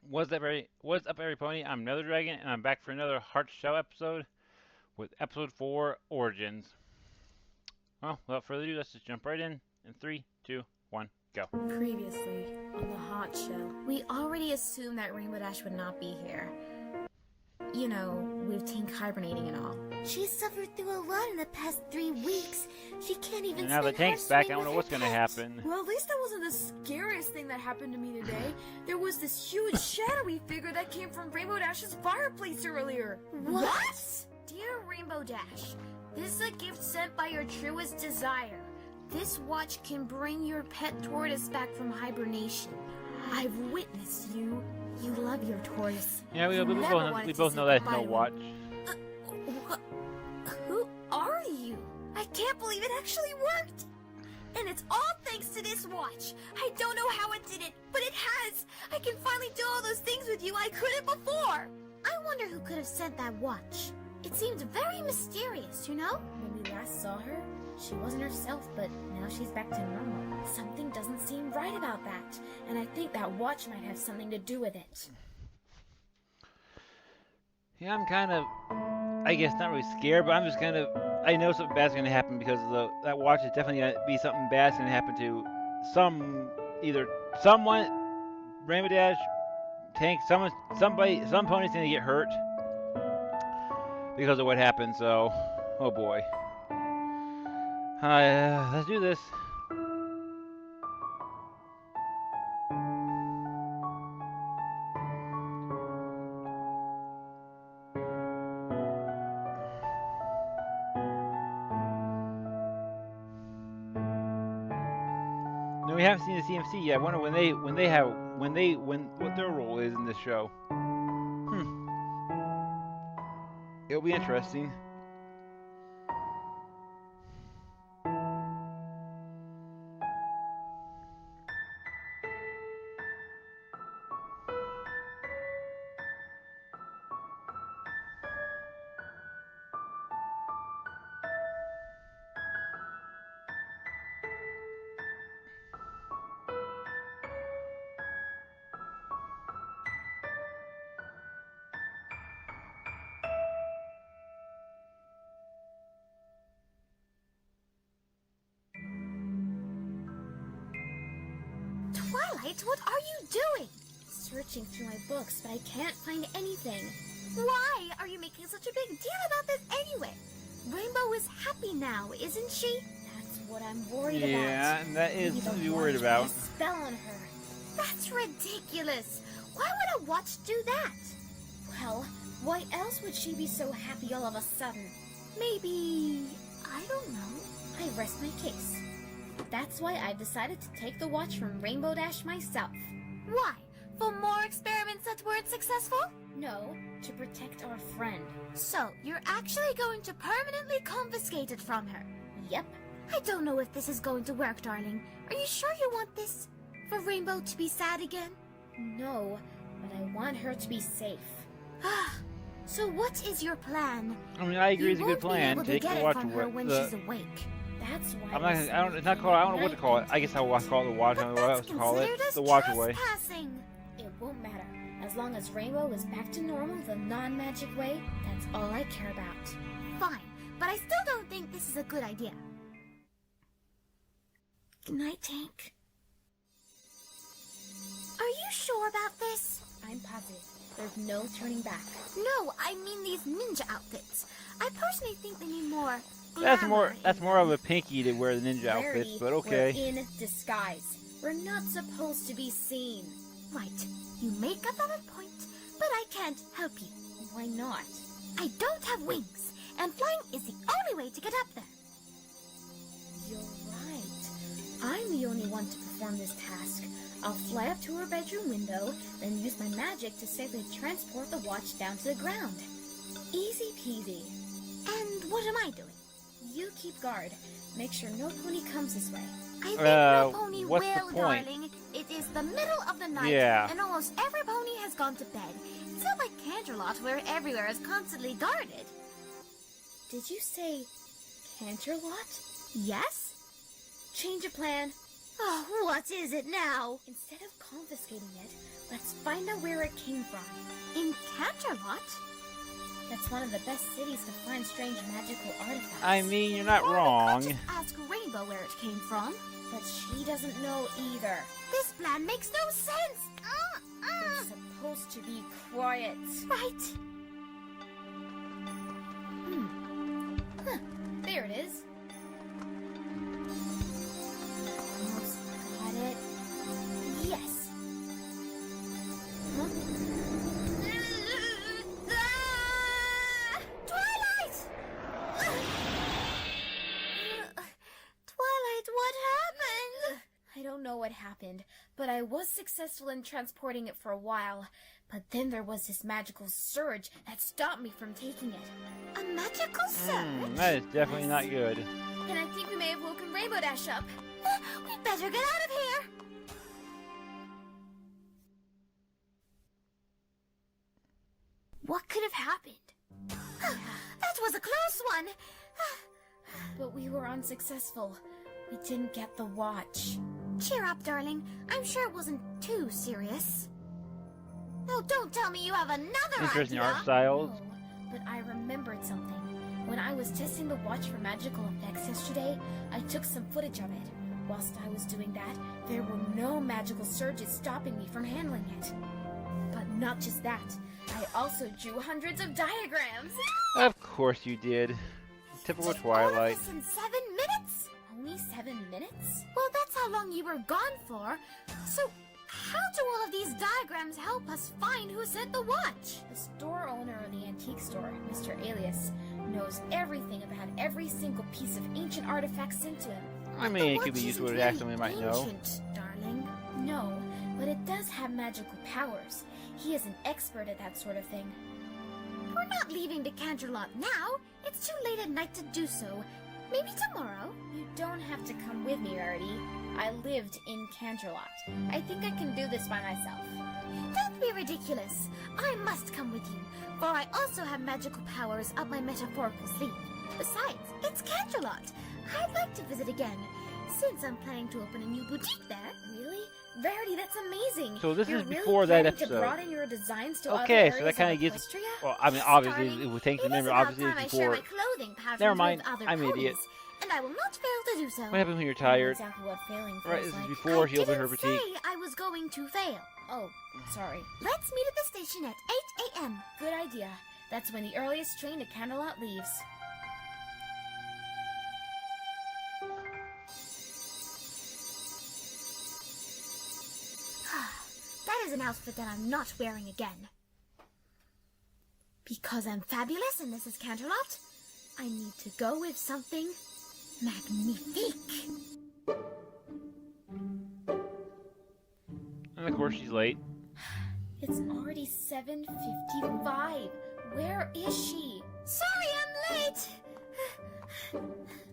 What's up, every pony? I'm Nether Dragon, and I'm back for another Heart Shell episode with episode 4 Origins. Well, without further ado, let's just jump right in 3, 2, 1, go. Previously, on the hot shell, we already assumed that Rainbow Dash would not be here. You know, with Tink hibernating and all. She's suffered through a lot in the past 3 weeks. She can't even And now the spend her tank's back, I swing don't know with what's her gonna pet. happen. Well, at least that wasn't the scariest thing that happened to me today. There was this huge shadowy figure that came from Rainbow Dash's fireplace earlier. What? Dear Rainbow Dash, this is a gift sent by your truest desire. This watch can bring your pet tortoise back from hibernation. I've witnessed you. You love your tortoise. Yeah, we You never both wanted to know say that it's goodbye no to him. watch. Who are you? I can't believe it actually worked. And it's all thanks to this watch. I don't know how it did it, but it has. I can finally do all those things with you I couldn't before. I wonder who could have sent that watch. It seemed very mysterious, you know? When we last saw her, she wasn't herself, but now she's back to normal. Something doesn't seem right about that, and I think that watch might have something to do with it. Yeah, I'm kind of, I guess, not really scared, but I'm just kind of, I know something bad's gonna happen because that watch is definitely gonna be something bad's gonna happen to someone, Rainbow Dash, Tank, somebody, some pony's gonna get hurt because of what happened. So, oh boy, let's do this. No, we haven't seen the CMC yet. I wonder what their role is in this show. It'll be interesting. Twilight, what are you doing? Searching through my books, but I can't find anything. Why are you making such a big deal about this anyway? Rainbow is happy now, isn't she? That's what I'm worried about. Yeah, and that is Maybe the something to be watch worried put about. a spell on her. That's ridiculous. Why would a watch do that? Well, why else would she be so happy all of a sudden? Maybe... I don't know. I rest my case. That's why I've decided to take the watch from Rainbow Dash myself. Why? For more experiments that weren't successful? No, to protect our friend. So, you're actually going to permanently confiscate it from her? Yep. I don't know if this is going to work, darling. Are you sure you want this? For Rainbow to be sad again? No, but I want her to be safe. So what is your plan? I mean, I agree, it's a You good won't be plan. able to Take get the it watch from her when the, she's awake. That's why I'm not. I don't. It's not called. I don't know what to call it. I guess I'll call it the watch. I don't But know what that's else to call it. considered as The watch away. trespassing. It won't matter. As long as Rainbow is back to normal the non-magic way, that's all I care about. Fine, but I still don't think this is a good idea. Good night, Tank. Are you sure about this? I'm positive. There's no turning back. No, I mean these ninja outfits. I personally think they need more That's glamour more in of a Pinky to wear the ninja outfits, Rarity, but okay. We're in disguise. We're not supposed to be seen. them. Right, you make a valid point, but I can't help you. Why not? I don't have wings, and flying is the only way to get up there. You're right. I'm the only one to perform this task. I'll fly up to her bedroom window, then use my magic to safely transport the watch down to the ground. Easy peasy. And what am I doing? You keep guard. Make sure no pony comes this way. I think no pony what's the will, point? darling. It is the middle of the night, Yeah. and almost every pony has gone to bed. It's not like Canterlot, where everywhere is constantly guarded. Did you say Canterlot? Yes? Change of plan. Oh, what is it now? Instead of confiscating it, let's find out where it came from. In Canterlot? That's one of the best cities to find strange magical artifacts. I mean, you're not Or wrong. we could just ask Rainbow where it came from. But she doesn't know either. This plan makes no sense. We're supposed to be quiet. Right. Huh, there it is. Almost got it. Yes. Huh? Twilight! Twilight, what happened? I don't know what happened, but I was successful in transporting it for a while. But then there was this magical surge that stopped me from taking it. A magical surge? That is definitely not good. And I think we may have woken Rainbow Dash up. We'd better get out of here. What could have happened? That was a close one. But we were unsuccessful. We didn't get the watch. Cheer up, darling. I'm sure it wasn't too serious. No, don't tell me you have another Interesting idea. art styles. No, but I remembered something. When I was testing the watch for magical effects yesterday, I took some footage of it. Whilst I was doing that, there were no magical surges stopping me from handling it. But not just that, I also drew hundreds of diagrams. Of course you did. Typical Twilight. All of this in 7 minutes? Only 7 minutes? Well, that's how long you were gone for. So, how do all of these diagrams help us find who sent the watch? The store owner of the antique store, Mr. Alias, knows everything about every single piece of ancient artifacts sent to him. I mean, it could be useful to ask someone who might know. Ancient, darling. No, but it does have magical powers. He is an expert at that sort of thing. We're not leaving to Canterlot now. It's too late at night to do so. Maybe tomorrow. You don't have to come with me, Rarity. I lived in Canterlot. I think I can do this by myself. Don't be ridiculous. I must come with you, for I also have magical powers up my metaphorical sleeve. Besides, it's Canterlot. I'd like to visit again, since I'm planning to open a new boutique there. Really? Rarity, that's amazing. So this You're is really before that planning episode. to broaden your designs to Okay, other so that areas kinda of gives- Equestria? Well, I mean, Yes, obviously, darling. if we think to It remember, is about obviously time it's I share before. my clothing patterns Never mind, with other I'm an idiot. ponies, and I will not fail to do so. What happens when you're I know tired? exactly what failing Right, feels this is like. before she opened her I boutique. didn't say I was going to fail. Oh, sorry. Let's meet at the station at 8 a.m. Good idea. That's when the earliest train to Canterlot leaves. That is an outfit that I'm not wearing again. Because I'm fabulous and this is Canterlot, I need to go with something magnifique. And of course she's late. It's already 7:55. Where is she? Sorry I'm late.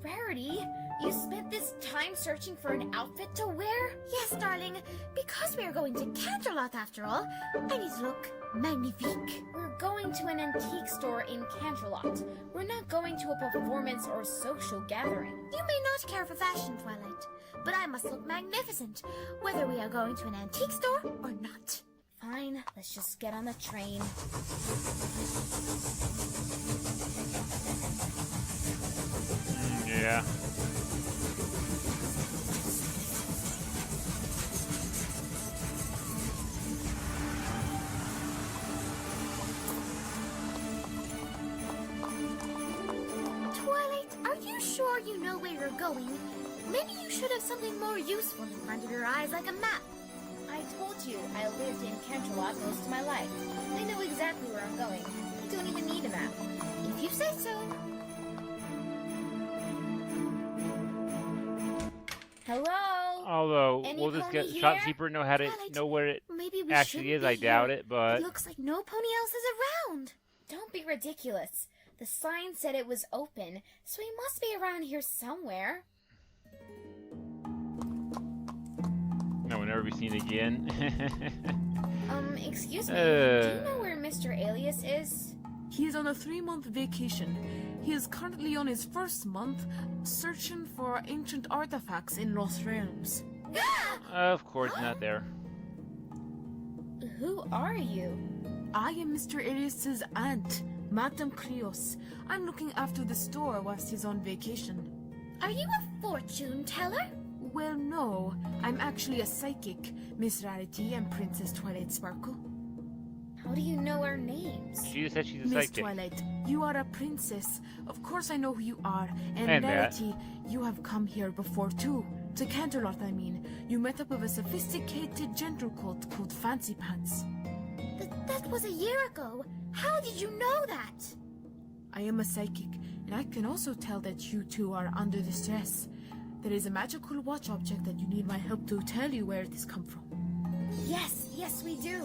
Rarity, you spent this time searching for an outfit to wear? Yes, darling, because we are going to Canterlot after all, I need to look magnifique. We're going to an antique store in Canterlot. We're not going to a performance or social gathering. You may not care for fashion, Twilight, but I must look magnificent, whether we are going to an antique store or not. Fine, let's just get on the train. Yeah. Twilight, are you sure you know where you're going? Maybe you should have something more useful in front of your eyes, like a map. I told you I lived in Canterlot most of my life. I know exactly where I'm going. I don't even need a map. If you say so. Hello? Although, Any will this pony get here? shopkeeper know how to Twilight, know where it Maybe we actually shouldn't is? I be doubt here. it, but It looks like no pony else is around. Don't be ridiculous. The sign said it was open, so he must be around here somewhere. no, we'll never be seen again. Excuse me. Do you know where Mr. Alias is? He is on a 3-month vacation. He is currently on his first month, searching for ancient artifacts in Lost Realms. Of course, not there. Who are you? I am Mr. Arius's aunt, Madame Krios. I'm looking after the store whilst he's on vacation. Are you a fortune teller? Well, no. I'm actually a psychic, Miss Rarity and Princess Twilight Sparkle. How do you know our names? She just said she's a Miss psychic. Twilight, you are a princess. Of course I know who you are. And And that. Rarity, you have come here before too. To Canterlot, I mean. You met up with a sophisticated gentle cult called Fancy Pants. That was a year ago. How did you know that? I am a psychic, and I can also tell that you two are under distress. There is a magical watch object that you need my help to tell you where it has come from. Yes, we do.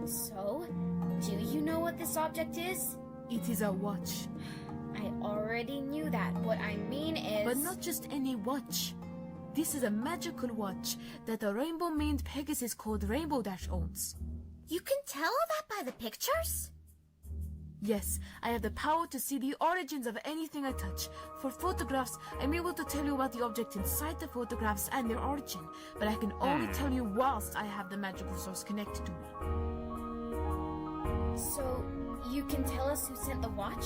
So, do you know what this object is? It is a watch. I already knew that. What I mean is... But not just any watch. This is a magical watch that a rainbow-maned Pegasus called Rainbow Dash owns. You can tell that by the pictures? Yes, I have the power to see the origins of anything I touch. For photographs, I'm able to tell you about the object inside the photographs and their origin, but I can only tell you whilst I have the magical source connected to me. So, you can tell us who sent the watch?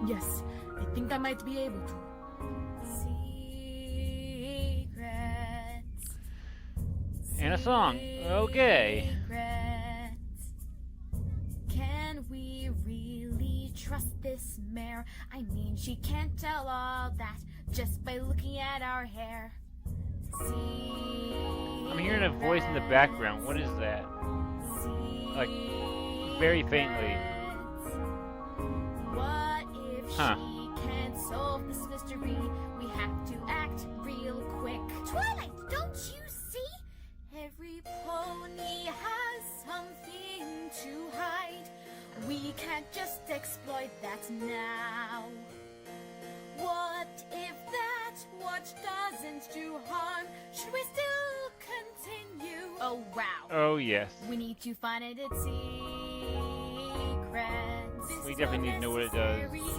Yes, I think I might be able to. Secrets. And a song. Okay. Secrets. Can we really trust this mare? I mean, she can't tell all that just by looking at our hair. I'm hearing a voice in the background. What is that? Like, very faintly. What if Huh. she can't solve this mystery? We have to act real quick. Twilight, don't you see? Every pony has something to hide. We can't just exploit that now. What if that watch doesn't do harm? Should we still continue? Oh wow. Oh, yes. We need to find it at secrets. We definitely need to know what it does. Secrets.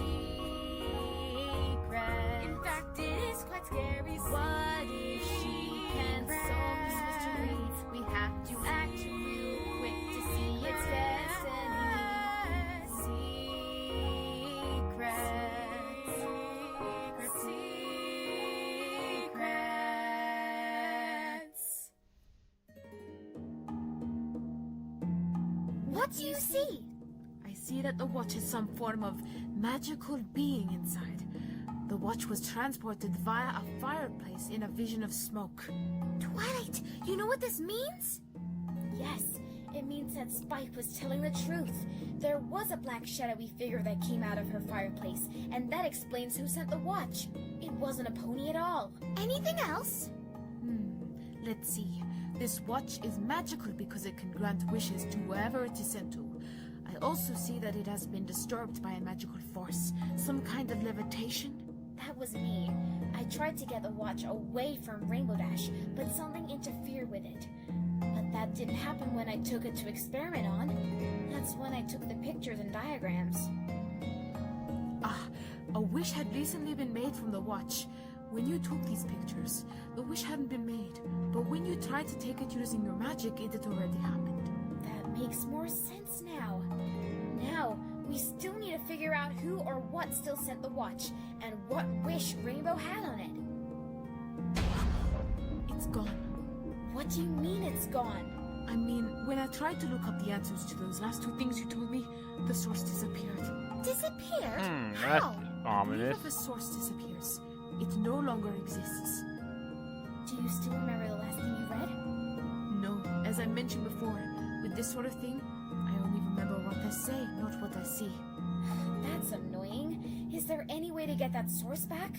In fact, it is quite scary. What if she can't solve this mystery? We have to act real quick to see its destiny. Secrets. Secrets. What do you see? I see that the watch has some form of magical being inside. The watch was transported via a fireplace in a vision of smoke. Twilight, you know what this means? Yes, it means that Spike was telling the truth. There was a black shadowy figure that came out of her fireplace, and that explains who sent the watch. It wasn't a pony at all. Anything else? Let's see. This watch is magical because it can grant wishes to whoever it is sent to. I also see that it has been disturbed by a magical force. Some kind of levitation? That was me. I tried to get the watch away from Rainbow Dash, but something interfered with it. But that didn't happen when I took it to experiment on. That's when I took the pictures and diagrams. A wish had recently been made from the watch. When you took these pictures, the wish hadn't been made. But when you tried to take it using your magic, it had already happened. That makes more sense now. Now, we still need to figure out who or what still sent the watch, and what wish Rainbow had on it. It's gone. What do you mean it's gone? I mean, when I tried to look up the answers to those last two things you told me, the source disappeared. Disappeared? That's How? ominous. If a source disappears, it no longer exists. Do you still remember the last thing you read? No, as I mentioned before, with this sort of thing, I only remember what I say, not what I see. That's annoying. Is there any way to get that source back?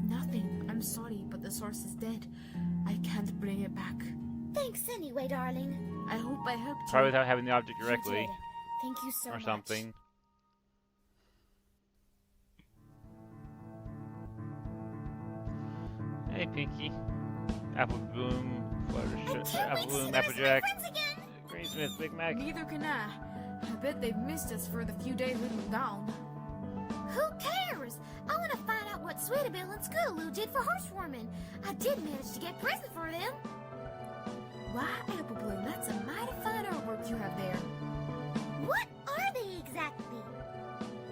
Nothing. I'm sorry, but the source is dead. I can't bring it back. Thanks anyway, darling. I hope I helped you. Probably without having the object You directly. did. Thank you so Or much. something. Hey, Pinky. Apple Bloom, Fluttershy, Apple Bloom, Applejack, Granny Smith, Big Mac. Neither can I. I bet they've missed us for the few days we've been gone. Who cares? I want to find out what Sweetabelle and Scootaloo did for housewarming. I did manage to get presents for them. Why, Apple Bloom, that's a mighty fine artwork you have there. What are they exactly?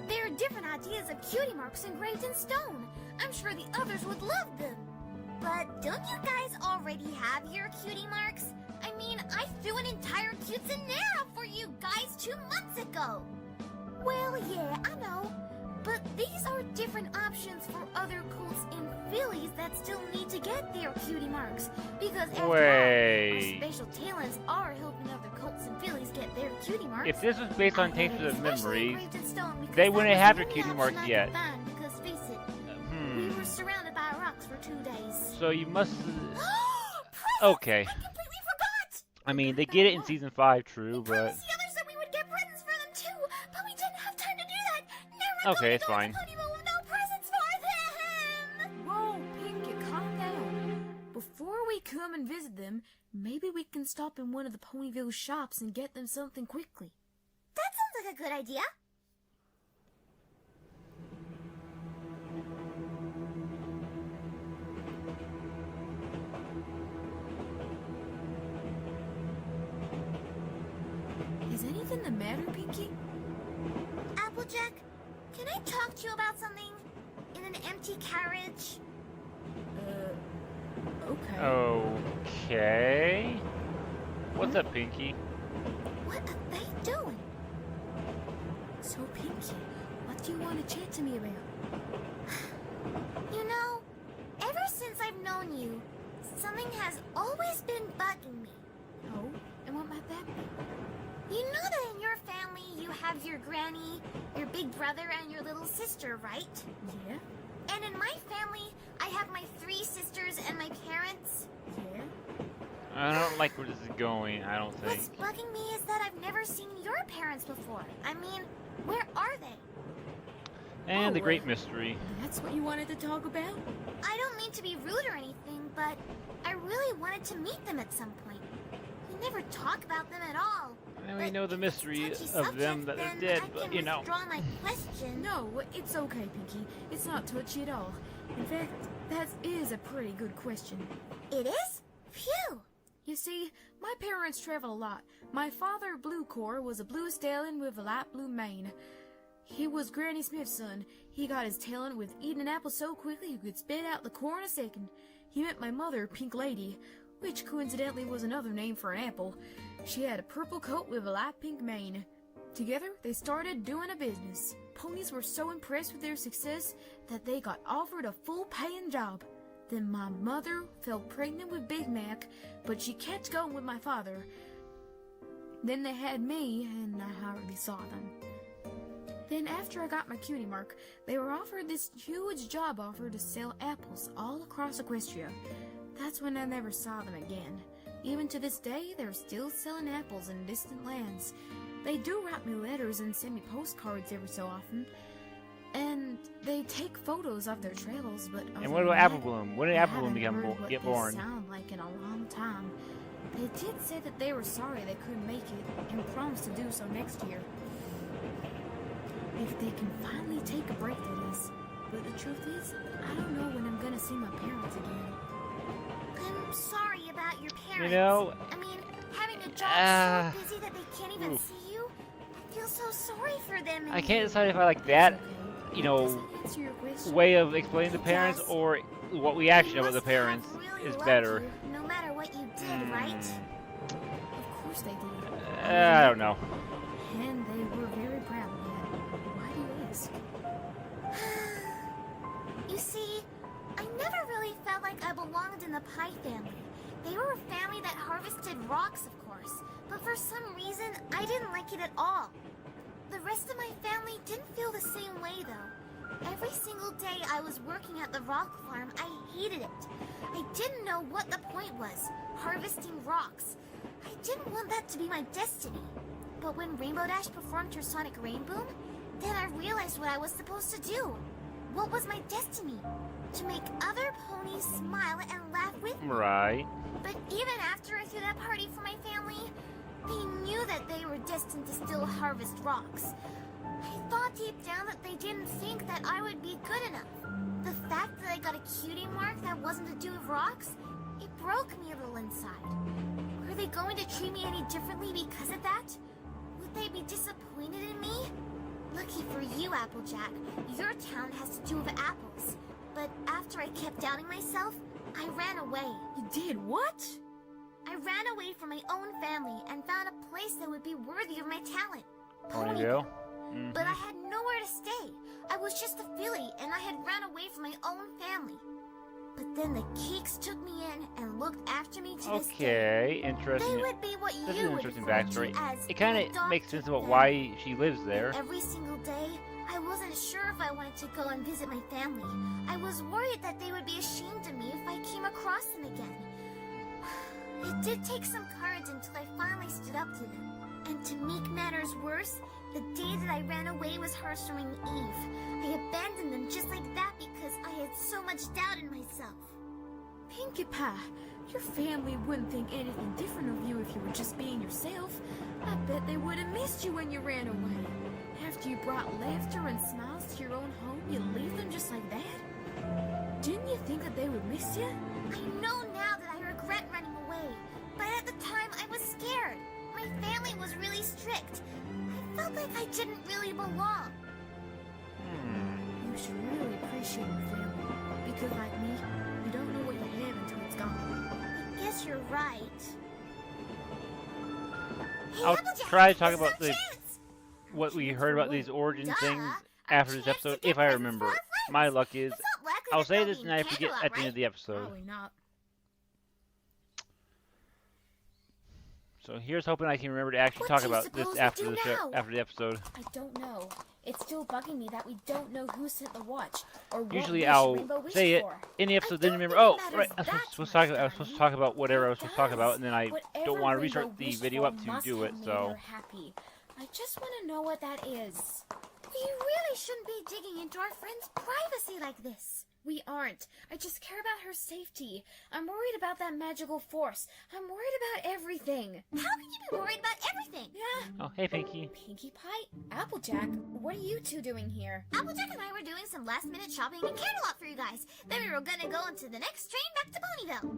There are different ideas of cutie marks engraved in stone. I'm sure the others would love them. But don't you guys already have your cutie marks? I mean, I threw an entire quinceanera for you guys 2 months ago. Well, yeah, I know. But these are different options for other cults and Phillies that still need to get their cutie marks. Because after all, our special talents are helping other cults and Phillies get their cutie marks. If this was based on I had Tainted it of especially Memory, engraved in stone because they that wouldn't was have the their only cutie option marks I could yet. find, because face it, we were surrounded by rocks for 2 days. So you must. Presents! Okay. I completely forgot! I mean, they get it in season 5, true, We but promised the others that we would get presents for them too, but we didn't have time to do that. Now we're okay, going it's to go fine. to Ponyville with no presents for them! Whoa, Pinky, calm down. Before we come and visit them, maybe we can stop in one of the Ponyville shops and get them something quickly. That sounds like a good idea. Is anything the matter, Pinky? Applejack, can I talk to you about something in an empty carriage? Okay. Okay. What's up, Pinky? What are they doing? So, Pinky, what do you want to chat to me about? You know, ever since I've known you, something has always been bugging me. Oh, and what might that be? You know that in your family you have your granny, your big brother, and your little sister, right? Yeah? And in my family, I have my 3 sisters and my parents. Yeah? I don't like where this is going, I don't think. What's bugging me is that I've never seen your parents before. I mean, where are they? And Oh, the great mystery. That's what you wanted to talk about? I don't mean to be rude or anything, but I really wanted to meet them at some point. We never talk about them at all. And we But know the if mystery it's a touchy of them that subject, are then dead, I but can you know. withdraw my question. No, it's okay, Pinky. It's not touchy at all. In fact, that is a pretty good question. It is? Phew! You see, my parents travel a lot. My father, Bluecore, was a blue stallion with a light blue mane. He was Granny Smith's son. He got his talent with eating an apple so quickly he could spit out the core in a second. He met my mother, Pink Lady, which coincidentally was another name for an apple. She had a purple coat with a light pink mane. Together, they started doing a business. Ponies were so impressed with their success that they got offered a full-paying job. Then my mother fell pregnant with Big Mac, but she kept going with my father. Then they had me, and I hardly saw them. Then after I got my cutie mark, they were offered this huge job offer to sell apples all across Equestria. That's when I never saw them again. Even to this day, they're still selling apples in distant lands. They do write me letters and send me postcards every so often. And they take photos of their travels, but And what about Apple Bloom? When did I Apple Bloom haven't heard what get they born? sound like in a long time. They did say that they were sorry they couldn't make it and promised to do so next year. If they can finally take a break, that is. But the truth is, I don't know when I'm gonna see my parents again. I'm sorry about your parents. You know, I mean, having a job so busy that they can't even oof. see you, I feel so sorry for them. I and can't you. decide if I like that, It's okay. you know, Does that answer your question? way of explaining the parents Yes. or what we actually They know about the must have parents really is loved better. you, no matter what you did, right? Of course they did. I don't know. And they were very proud of that. Why do you ask? You see, I never really felt like I belonged in the Pie family. They were a family that harvested rocks, of course, but for some reason, I didn't like it at all. The rest of my family didn't feel the same way, though. Every single day I was working at the rock farm, I hated it. I didn't know what the point was, harvesting rocks. I didn't want that to be my destiny. But when Rainbow Dash performed her Sonic Rainboom, then I realized what I was supposed to do. What was my destiny? To make other ponies smile and laugh with me. Right. But even after I threw that party for my family, they knew that they were destined to still harvest rocks. I thought deep down that they didn't think that I would be good enough. The fact that I got a cutie mark that wasn't to do with rocks, it broke me a little inside. Were they going to treat me any differently because of that? Would they be disappointed in me? Lucky for you, Applejack, your town has to do with apples. But after I kept doubting myself, I ran away. You did what? I ran away from my own family and found a place that would be worthy of my talent. Ponyville. But I had nowhere to stay. I was just a filly, and I had run away from my own family. But then the Keeks took me in and looked after me to this day. Okay, interesting. They would be what This is you an would interesting refer to backstory. as It kind adopted of makes sense about them. why she lives there. Every single day, I wasn't sure if I wanted to go and visit my family. I was worried that they would be ashamed of me if I came across them again. It did take some courage until I finally stood up to them. And to make matters worse, the day that I ran away was Hearthstone Eve. I abandoned them just like that because I had so much doubt in myself. Pinkie Pie, your family wouldn't think anything different of you if you were just being yourself. I bet they would have missed you when you ran away. After you brought laughter and smiles to your own home, you leave them just like that? Didn't you think that they would miss you? I know now that I regret running away, but at the time I was scared. My family was really strict. I felt like I didn't really belong. You should really appreciate your family. Because like me, you don't know what you have until it's gone. I guess you're right. Hey, I'll Applejack, try to talk this is about our the chance. what we heard about these origin Duh, things a after this chance to episode, get if I presents remember. for our friends. My luck is It's not likely I'll that say they'll this be and in I forget Camelot, at the end right? of the episode. Probably not. So here's hoping I can remember to actually What talk do you about this suppose after we the do show, now? after the episode. I don't know. It's still bugging me that we don't know who sent the watch or what Usually wish I'll Rainbow wished say it for. in the episode, then don't remember. think Oh, it right. matters I was that supposed to talk. much, I was supposed to Darling. talk about whatever I was It supposed to talk about, does. and then I Whatever don't want to Rainbow restart the wished video for up to must do have it. made So her happy. I just want to know what that is. We really shouldn't be digging into our friends' privacy like this. We aren't. I just care about her safety. I'm worried about that magical force. I'm worried about everything. How can you be worried about everything? Yeah. oh hey Pinky. Pinkie Pie? Applejack? What are you two doing here? Applejack and I were doing some last-minute shopping in Camelot for you guys. Then we were gonna go into the next train back to Ponyville.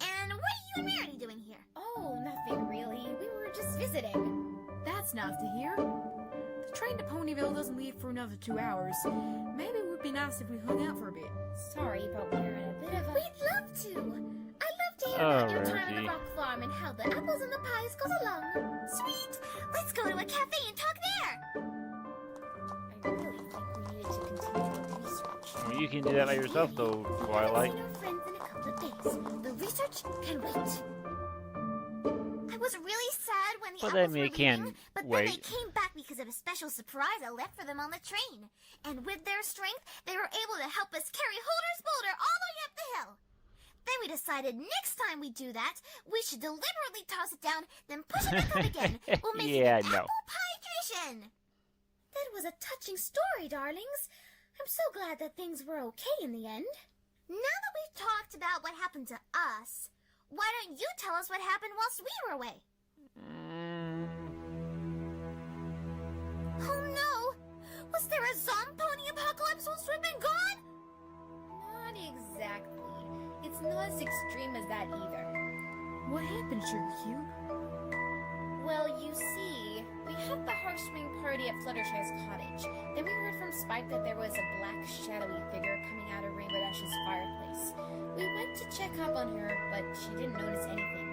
And what are you and Rarity doing here? Oh, nothing really. We were just visiting. That's nice to hear. The train to Ponyville doesn't leave for another 2 hours. Maybe it would be nice if we hung out for a bit. Sorry, but we're in a bit of a... We'd love to. I love to hear about your time in Rarity. the rock farm and how the apples and the pies goes along. Sweet. Let's go to a cafe and talk there. I really think we needed to continue our research. I mean, you can do that by yourself though, Twilight. Haven't seen our friends in a couple of days. The research can wait. I was really sad when the But apples I mean, were it can leaving, but then wait. they came back because of a special surprise I left for them on the train. And with their strength, they were able to help us carry Holder's boulder all the way up the hill. Then we decided next time we do that, we should deliberately toss it down, then push it back up again. We'll make Yeah, it an no. apple pie tradition. That was a touching story, darlings. I'm so glad that things were okay in the end. Now that we've talked about what happened to us, why don't you tell us what happened whilst we were away? Oh no! Was there a zombie apocalypse whilst we've been gone? Not exactly. It's not as extreme as that either. What happened, Sugar Cube? Well, you see, we had the Hearthstone party at Fluttershy's cottage. Then we heard from Spike that there was a black, shadowy figure coming out of Rainbow Dash's fireplace. We went to check up on her, but she didn't notice anything.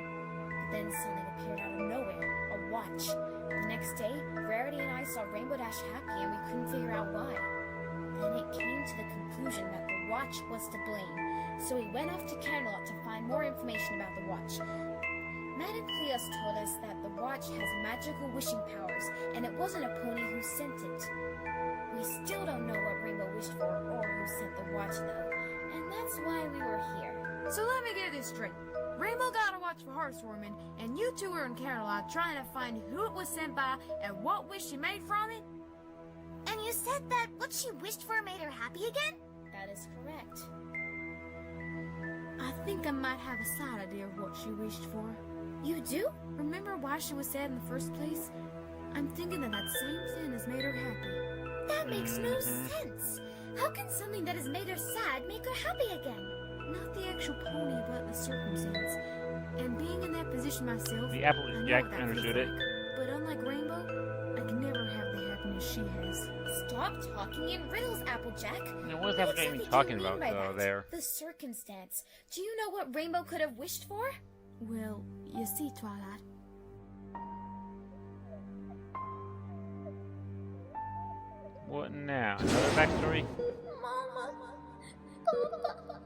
But then something appeared out of nowhere, a watch. The next day, Rarity and I saw Rainbow Dash happy and we couldn't figure out why. Then it came to the conclusion that the watch was to blame, so we went off to Camelot to find more information about the watch. Madame Cleos told us that the watch has magical wishing powers, and it wasn't a pony who sent it. We still don't know what Rainbow wished for or who sent the watch, though, and that's why we were here. So let me get this straight. Rainbow got a watch for Hearthswarming, and you two were in Camelot trying to find who it was sent by and what wish she made from it? And you said that what she wished for made her happy again? That is correct. I think I might have a side idea of what she wished for. You do? Remember why she was sad in the first place? I'm thinking that that same thing has made her happy. That makes no sense. How can something that has made her sad make her happy again? Not the actual pony, but the circumstance. And being in that position myself, The I know Applejack what that understood feels it. like. But unlike Rainbow, I can never have the happiness she has. Stop talking in riddles, Applejack. Now, what is What Applejack even exactly do you talking mean about, by though, that? there? The circumstance. Do you know what Rainbow could have wished for? Well, you see, Twilight, What now? Another backstory? Mama. Papa.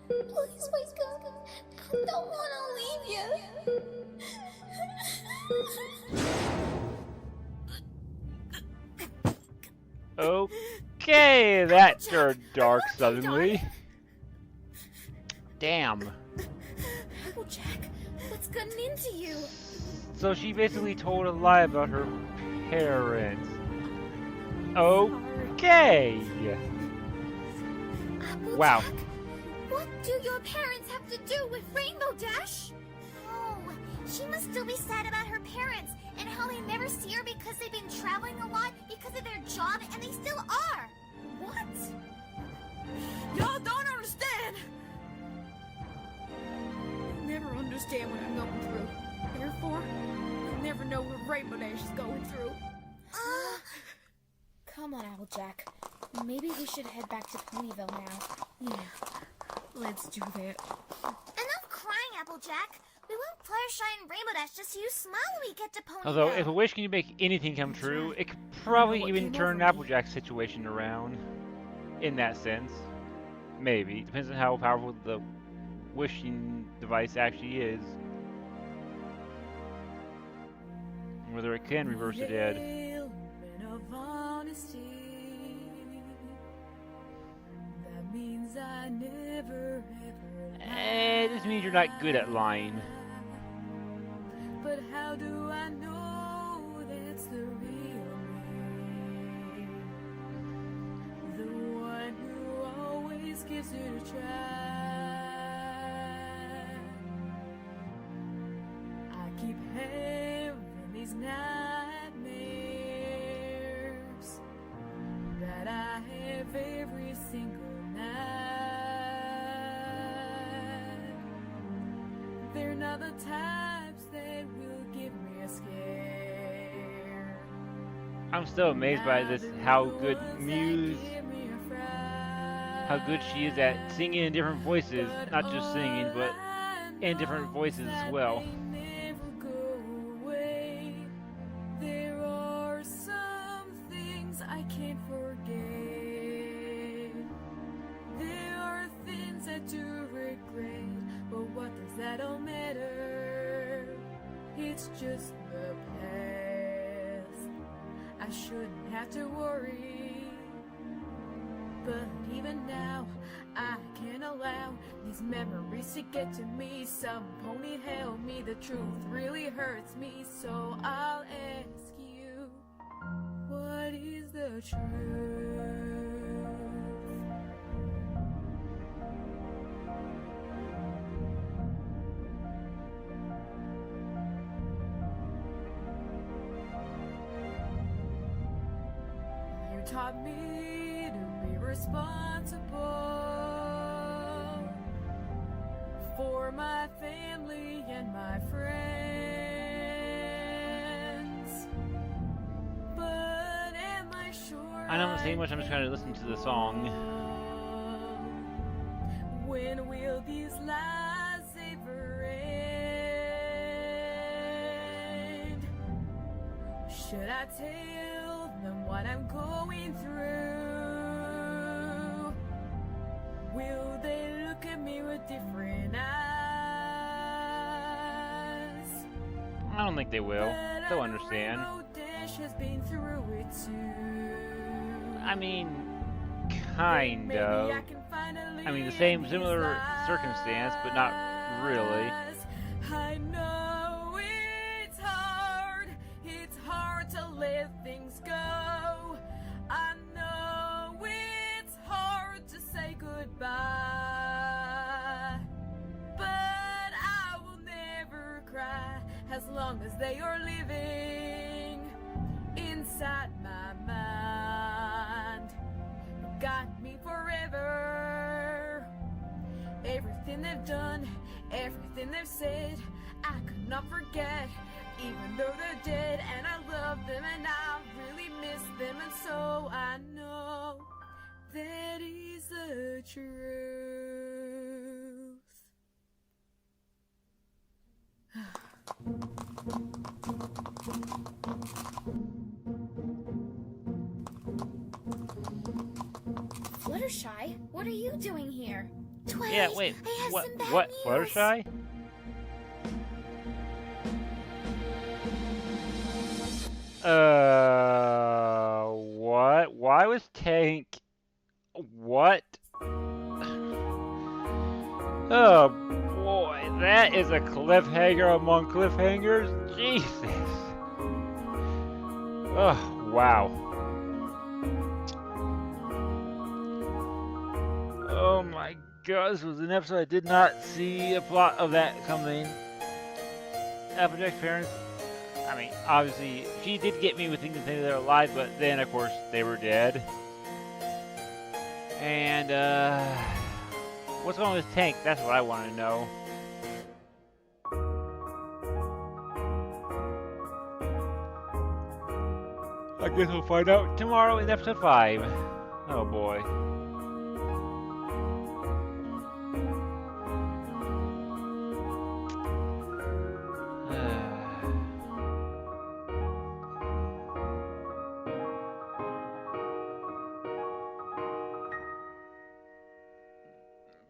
Please wake up. I don't want to leave you. Okay, that turned dark suddenly. Damn. Applejack, what's gotten into you? So she basically told a lie about her parents. Okay. Applejack, Wow. What do your parents have to do with Rainbow Dash? Oh, she must still be sad about her parents and how they never see her because they've been traveling a lot because of their job, and they still are. What? y'all don't understand. You'll never understand what I'm going through. Therefore, you'll never know what Rainbow Dash is going through. Come on, Applejack. Maybe we should head back to Ponyville now. Yeah, let's do that. Enough crying, Applejack. We won't Fluttershy and Rainbow Dash just so you smile when we get to Ponyville. Although, if a wish can make anything come true, it could probably even turn Applejack's situation around. In that sense. Maybe. Depends on how powerful the wishing device actually is. Whether it can reverse the dead. Of honesty, that means I never ever This means you're not good at lying. But how do I know that's the real me? The one who always gives it a try. I keep having these nightmares that I have every single night. They're not the types that will give me a scare. I'm still amazed by this, how good how good she is at singing in different voices. Not just singing, but in different voices as well. There are some things I can't forget. There are things I do regret, but what does that all matter? It's just the past. I shouldn't have to worry. But even now, I can't allow these memories to get to me. Some pony held me, the truth really hurts me. So I'll ask you, what is the truth? You taught me to be responsible for my family and my friends. But am I sure I know I'm not saying much, I'm just trying to listen to the song. When will these lies ever end? Should I tell them what I'm going through? Will they look at me with different eyes? I don't think they will. But They'll I know understand. Rainbow Dash has been through it too. I mean, kind Maybe of. I can finally I mean, the same, end similar these circumstance, but not really. lies. I know it's hard to let things go. I know it's hard to say goodbye. But I will never cry as long as they are living inside my mind. Got they've done, everything they've said, I could not forget. Even though they're dead, and I love them, and I really miss them, and so I know that is the truth. Fluttershy, what are you doing here? Twilight, Yeah, wait. I have What? some bad What? news. Fluttershy? What? Why was Tank? What? Oh boy, that is a cliffhanger among cliffhangers. Jesus. Oh wow. Oh my God, this was an episode I did not see a plot of that coming. Applejack's parents. I mean, obviously, she did get me with thinking they were alive, but then, of course, they were dead. And, what's going on with this Tank? That's what I want to know. I guess we'll find out tomorrow in episode 5. Oh boy.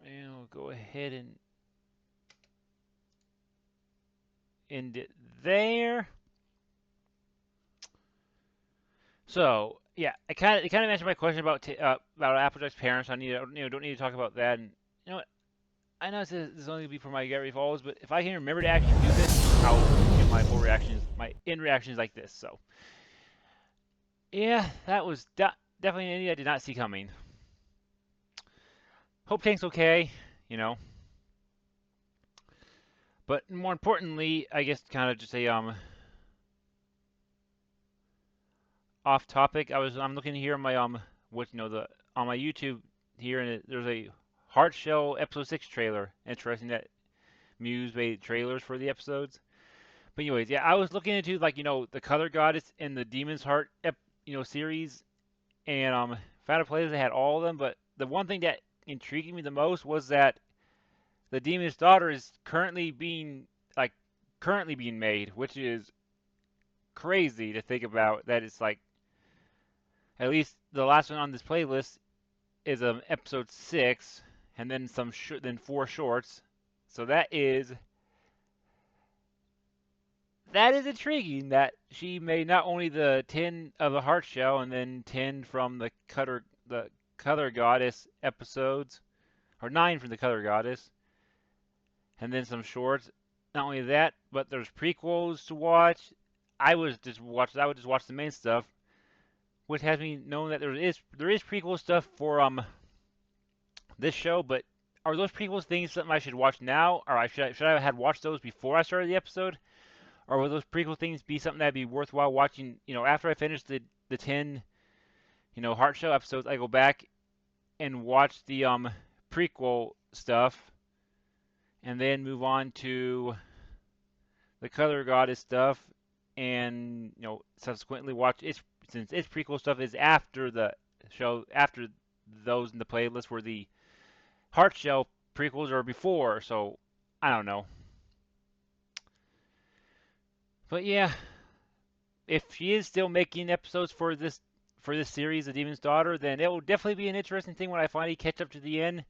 And we'll go ahead and end it there. So yeah, it kind of answered my question about Applejack's parents. I don't need to talk about that. And you know what? I know this is only gonna be for my Get Ready Falls, but if I can remember to actually do this, I'll get my full reactions, my in reactions like this. So yeah, that was definitely an ending I did not see coming. Hope Tank's okay, you know. But more importantly, I guess kind of just a off topic. I'm looking here on my on my YouTube here, and there's a Heart Shell episode 6 trailer. Interesting that Muse made trailers for the episodes. But anyways, yeah, I was looking into the Color Goddess and the Demon's Heart series, and found a place that had all of them. But the one thing that intrigued me the most was that the Demon's Daughter is currently being made, which is crazy to think about. That it's like, at least the last one on this playlist is episode 6, and then then 4 shorts. So that is intriguing that she made not only the 10 of the Heart Shell and then 10 from the Color Goddess episodes, or 9 from the Color Goddess, and then some shorts. Not only that, but there's prequels to watch. I would just watch the main stuff, which has me knowing that there is prequel stuff for this show. But are those prequels things something I should watch now, or should I have watched those before I started the episode, or will those prequel things be something that'd be worthwhile watching? After I finish the 10 Heart Shell episodes, I go back and watch the prequel stuff, and then move on to the Color Goddess stuff, and subsequently watch since its prequel stuff is after the show, after those in the playlist where the Heart Shell prequels are before. So I don't know, but yeah, if she is still making episodes for this series, The Demon's Daughter, then it will definitely be an interesting thing when I finally catch up to the end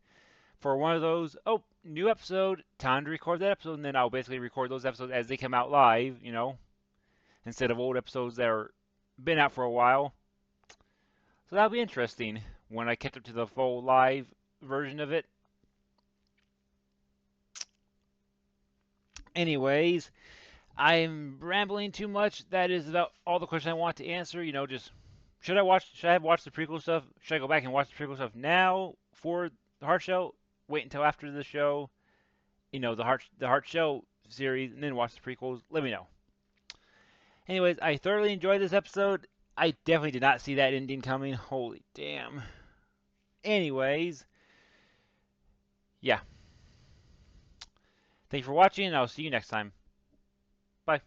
for one of those. Oh, new episode, time to record that episode, and then I'll basically record those episodes as they come out live, instead of old episodes that are been out for a while. So that'll be interesting when I catch up to the full live version of it. Anyways, I'm rambling too much. That is about all the questions I want to answer. Just should I have watched the prequel stuff? Should I go back and watch the prequel stuff now for the Heart Shell? Wait until after the show, the Heart Shell series, and then watch the prequels? Let me know. Anyways, I thoroughly enjoyed this episode. I definitely did not see that ending coming. Holy damn. Anyways, yeah. Thank you for watching, and I'll see you next time. Bye.